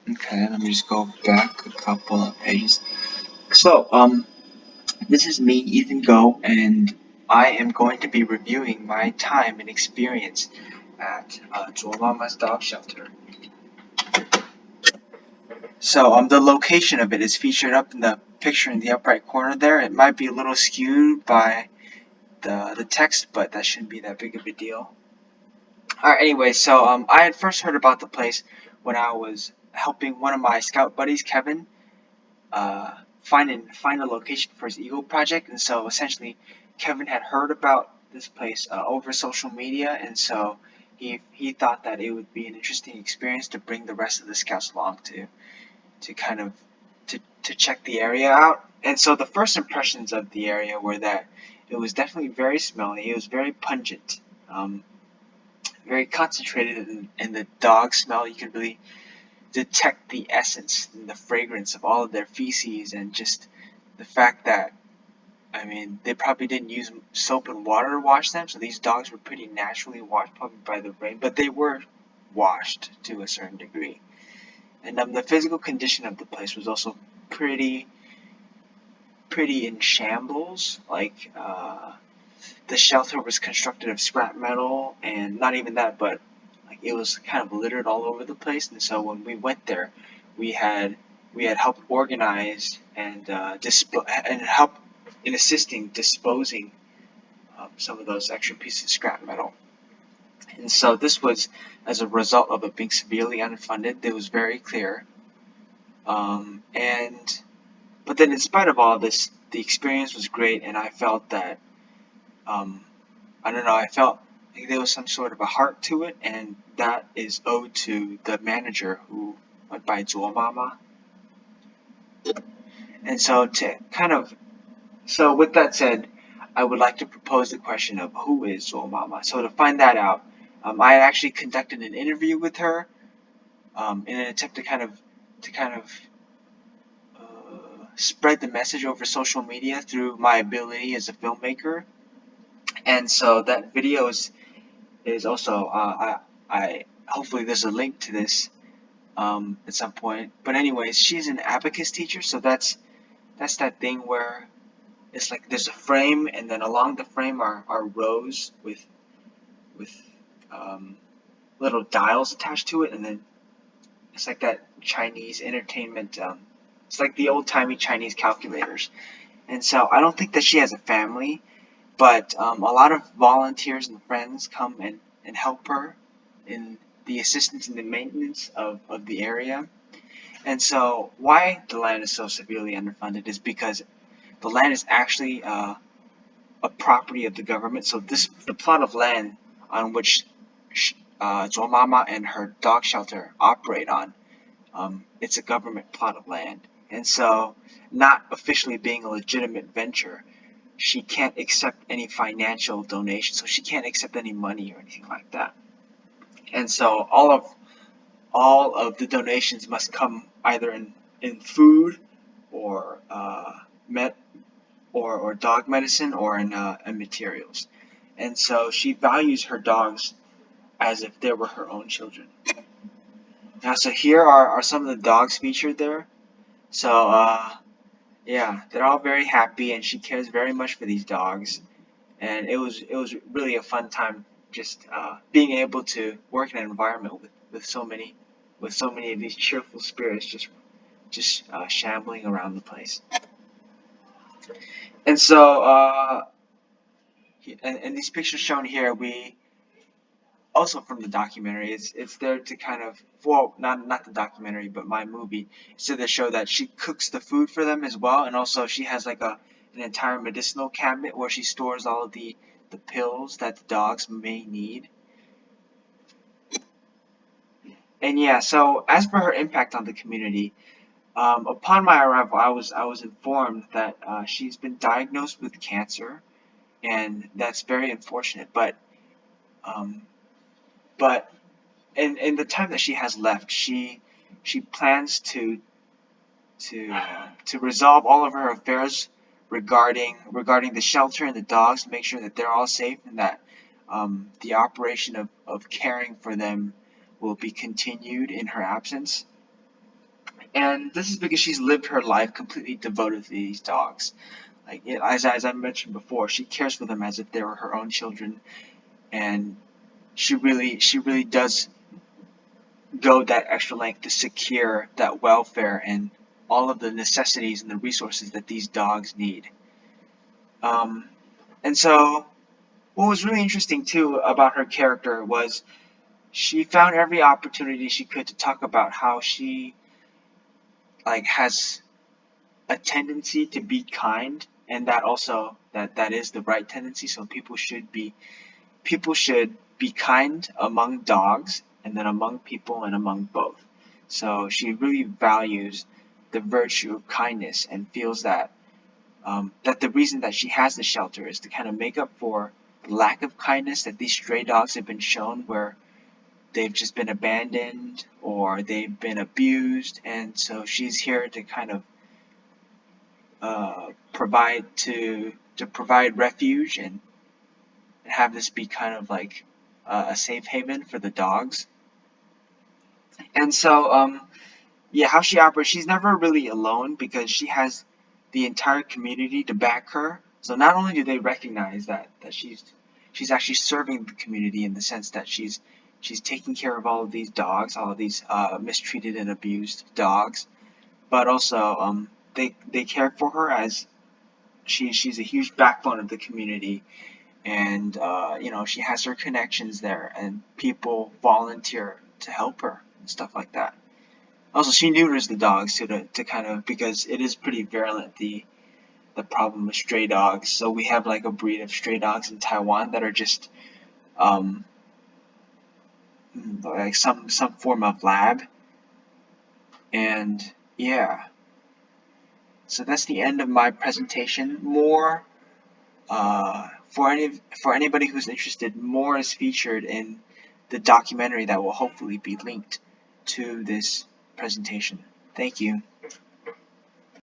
Okay, let me just go back a couple of pages. So, this is me, Ethan Go, and I am going to be reviewing my time and experience at Mama's Dog Shelter. So, the location of it is featured up in the picture in the upper right corner there. It might be a little skewed by the text, but that shouldn't be that big of a deal. Alright, anyway, so I had first heard about the place when I was helping one of my scout buddies, Kevin, find a location for his Eagle project, and so essentially Kevin had heard about this place over social media, and so he thought that it would be an interesting experience to bring the rest of the scouts along to kind of to check the area out. And so the first impressions of the area were that it was definitely very smelly. It was very pungent, very concentrated in the dog smell. You could really detect the essence and the fragrance of all of their feces, and just the fact that, I mean, they probably didn't use soap and water to wash them, so these dogs were pretty naturally washed, probably by the rain, but they were washed to a certain degree. And the physical condition of the place was also pretty in shambles. Like, the shelter was constructed of scrap metal, and not even that, but like it was kind of littered all over the place. And so when we went there, we had helped organize and and help in assisting disposing some of those extra pieces of scrap metal. And so this was as a result of it being severely unfunded. It was very clear. And but then in spite of all this, the experience was great, and I felt that um, I don't know, I felt like there was some sort of a heart to it, and that is owed to the manager who went by Zuo Mama. And so with that said, I would like to propose the question of who is Zuo Mama. So to find that out, I actually conducted an interview with her in an attempt to kind of spread the message over social media through my ability as a filmmaker. And so that video is also I hopefully there's a link to this at some point. But anyways, she's an abacus teacher, so that's that thing where it's like there's a frame, and then along the frame are rows with um, little dials attached to it, and then it's like that Chinese entertainment. It's like the old timey Chinese calculators. And so I don't think that she has a family, but a lot of volunteers and friends come and help her in the assistance and the maintenance of the area. And so why the land is so severely underfunded is because the land is actually a property of the government. So the plot of land on which Zhuo Mama and her dog shelter operate on, it's a government plot of land. And so, not officially being a legitimate venture, she can't accept any financial donation, so she can't accept any money or anything like that. And so all of the donations must come either in food or met or dog medicine or in materials. And so she values her dogs as if they were her own children. Now, so here are some of the dogs featured there. So yeah, they're all very happy, and she cares very much for these dogs. And it was really a fun time just being able to work in an environment with so many of these cheerful spirits just shambling around the place. And so and these pictures shown here, we also from the documentary, it's there to kind of, well, not the documentary but my movie, so to show that she cooks the food for them as well, and also she has like an entire medicinal cabinet where she stores all of the pills that the dogs may need. And yeah, so as for her impact on the community, upon my arrival, I was informed that she's been diagnosed with cancer, and that's very unfortunate. Um, but in the time that she has left, she plans to resolve all of her affairs regarding the shelter and the dogs, to make sure that they're all safe, and that the operation of caring for them will be continued in her absence. And this is because she's lived her life completely devoted to these dogs. Like, as I mentioned before, she cares for them as if they were her own children, and she really does go that extra length to secure that welfare and all of the necessities and the resources that these dogs need. Um, and so, what was really interesting too about her character was she found every opportunity she could to talk about how she has a tendency to be kind, and that also that is the right tendency. So people should be kind among dogs, and then among people, and among both. So she really values the virtue of kindness and feels that that the reason that she has the shelter is to kind of make up for the lack of kindness that these stray dogs have been shown, where they've just been abandoned or they've been abused, and so she's here to kind of provide refuge and have this be kind of like a safe haven for the dogs. And so yeah, how she operates, she's never really alone because she has the entire community to back her. So not only do they recognize that she's actually serving the community in the sense that she's taking care of all of these dogs, all of these mistreated and abused dogs, but also they care for her as she's a huge backbone of the community, and she has her connections there, and people volunteer to help her and stuff like that. Also, she neuters the dogs to kind of, because it is pretty virulent, the problem with stray dogs. So we have like a breed of stray dogs in Taiwan that are just um, like some form of lab, and yeah. So that's the end of my presentation. More for anybody who's interested, more is featured in the documentary that will hopefully be linked to this presentation. Thank you.